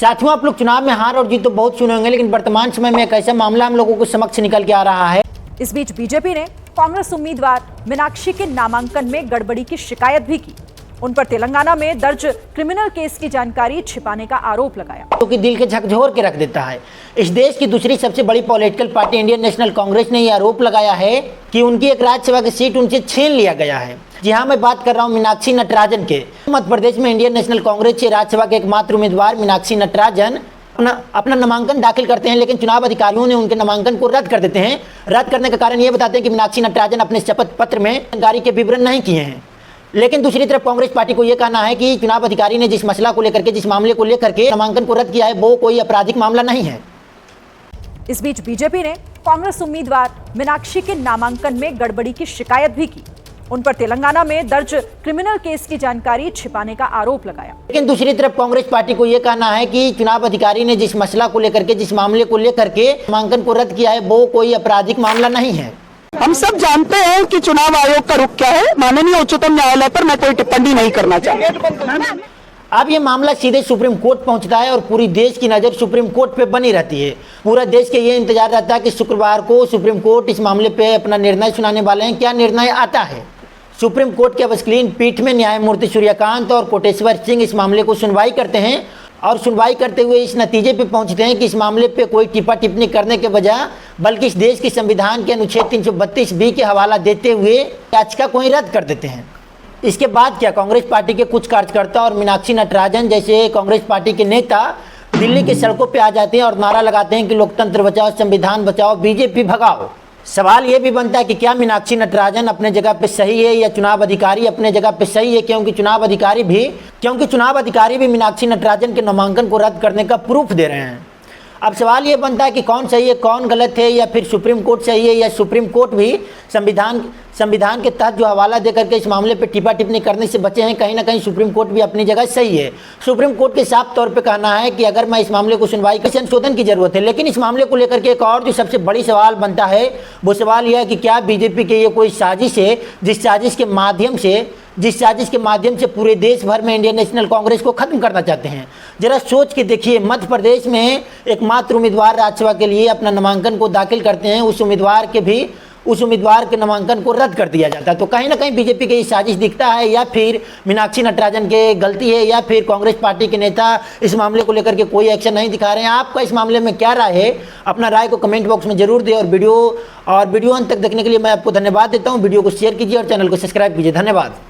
साथियों, आप लोग चुनाव में हार और जीत तो बहुत सुने होंगे, लेकिन वर्तमान समय में एक ऐसा मामला हम लोगों को समक्ष निकल के आ रहा है। इस बीच बीजेपी ने कांग्रेस उम्मीदवार मीनाक्षी के नामांकन में गड़बड़ी की शिकायत भी की। उन पर तेलंगाना में दर्ज क्रिमिनल केस की जानकारी छिपाने का आरोप लगाया, क्योंकि दिल के झकझोर के रख देता है। इस देश की दूसरी सबसे बड़ी political party Indian national Congress ने यह आरोप लगाया है कि उनकी एक राज्यसभा की सीट उनसे छीन लिया गया है। जी हाँ, मैं बात कर रहा हूँ मीनाक्षी नटराजन के। मध्य प्रदेश में इंडियन नेशनल कांग्रेस के राज्यसभा के एकमात्र उम्मीदवार मीनाक्षी नटराजन अपना नामांकन दाखिल करते हैं, लेकिन चुनाव अधिकारियों ने उनके नामांकन को रद्द कर देते हैं। रद्द करने का कारण ये बताते हैं कि मीनाक्षी नटराजन अपने शपथ पत्र में जानकारी के विवरण नहीं किए हैं। लेकिन दूसरी तरफ कांग्रेस पार्टी को यह कहना है कि चुनाव अधिकारी ने जिस मसला को लेकर के, जिस मामले को लेकर के नामांकन को रद्द किया है, वो कोई आपराधिक मामला नहीं है। इस बीच बीजेपी ने कांग्रेस उम्मीदवार मीनाक्षी के नामांकन में गड़बड़ी की शिकायत भी की। उन पर तेलंगाना में दर्ज क्रिमिनल केस की जानकारी छिपाने का आरोप लगाया, लेकिन दूसरी तरफ कांग्रेस पार्टी को यह कहना है कि चुनाव अधिकारी ने जिस मसला को लेकर के, जिस मामले को लेकर के नामांकन को रद्द किया है, वो कोई आपराधिक मामला नहीं है। हम सब जानते हैं कि चुनाव आयोग का रुख क्या है। माननीय उच्चतम न्यायालय पर मैं कोई टिप्पणी नहीं करना चाहता। अब ये मामला सीधे सुप्रीम कोर्ट पहुंचता है और पूरी देश की नज़र सुप्रीम कोर्ट पे बनी रहती है। पूरा देश के ये इंतजार रहता है कि शुक्रवार को सुप्रीम कोर्ट इस मामले पे अपना निर्णय सुनाने वाले हैं। क्या निर्णय आता है? सुप्रीम कोर्ट के अवस्क्लीन पीठ में न्यायमूर्ति सूर्यकांत और कोटेश्वर सिंह इस मामले को सुनवाई करते हैं और सुनवाई करते हुए इस नतीजे पे पहुंचते हैं कि इस मामले पे कोई टिप्पा टिप्पणी करने के बजाय बल्कि इस देश के संविधान के अनुच्छेद 332(b) के हवाला देते हुए याचिका को ही रद्द कर देते हैं। इसके बाद क्या, कांग्रेस पार्टी के कुछ कार्यकर्ता और मीनाक्षी नटराजन जैसे कांग्रेस पार्टी के नेता दिल्ली की सड़कों पर आ जाते हैं और नारा लगाते हैं कि लोकतंत्र बचाओ, संविधान बचाओ, बीजेपी भगाओ। सवाल ये भी बनता है कि क्या मीनाक्षी नटराजन अपने जगह पे सही है या चुनाव अधिकारी अपने जगह पे सही है, क्योंकि चुनाव अधिकारी भी मीनाक्षी नटराजन के नामांकन को रद्द करने का प्रूफ दे रहे हैं। अब सवाल ये बनता है कि कौन सही है, कौन गलत है, या फिर सुप्रीम कोर्ट सही है, या सुप्रीम कोर्ट भी संविधान के तहत जो हवाला देकर के इस मामले पे टिप्पा टिप्पणी करने से बचे हैं। कहीं ना कहीं सुप्रीम कोर्ट भी अपनी जगह सही है। सुप्रीम कोर्ट के साफ तौर पे कहना है कि अगर मैं इस मामले को सुनवाई के संशोधन की जरूरत है। लेकिन इस मामले को लेकर के एक और जो सबसे बड़ी सवाल बनता है, वो सवाल यह है कि क्या बीजेपी के ये कोई साजिश है, जिस साजिश के माध्यम से पूरे देश भर में इंडियन नेशनल कांग्रेस को खत्म करना चाहते हैं। जरा सोच के देखिए, मध्य प्रदेश में एकमात्र उम्मीदवार राज्यसभा के लिए अपना नामांकन को दाखिल करते हैं, उस उम्मीदवार के नामांकन को रद्द कर दिया जाता है। तो कहीं ना कहीं बीजेपी की साजिश दिखता है, या फिर मीनाक्षी नटराजन के गलती है, या फिर कांग्रेस पार्टी के नेता इस मामले को लेकर के कोई एक्शन नहीं दिखा रहे हैं। आपका इस मामले में क्या राय है? अपना राय को कमेंट बॉक्स में जरूर दें और वीडियो अंत तक देखने के लिए मैं आपको धन्यवाद देता हूँ। वीडियो को शेयर कीजिए और चैनल को सब्सक्राइब कीजिए। धन्यवाद।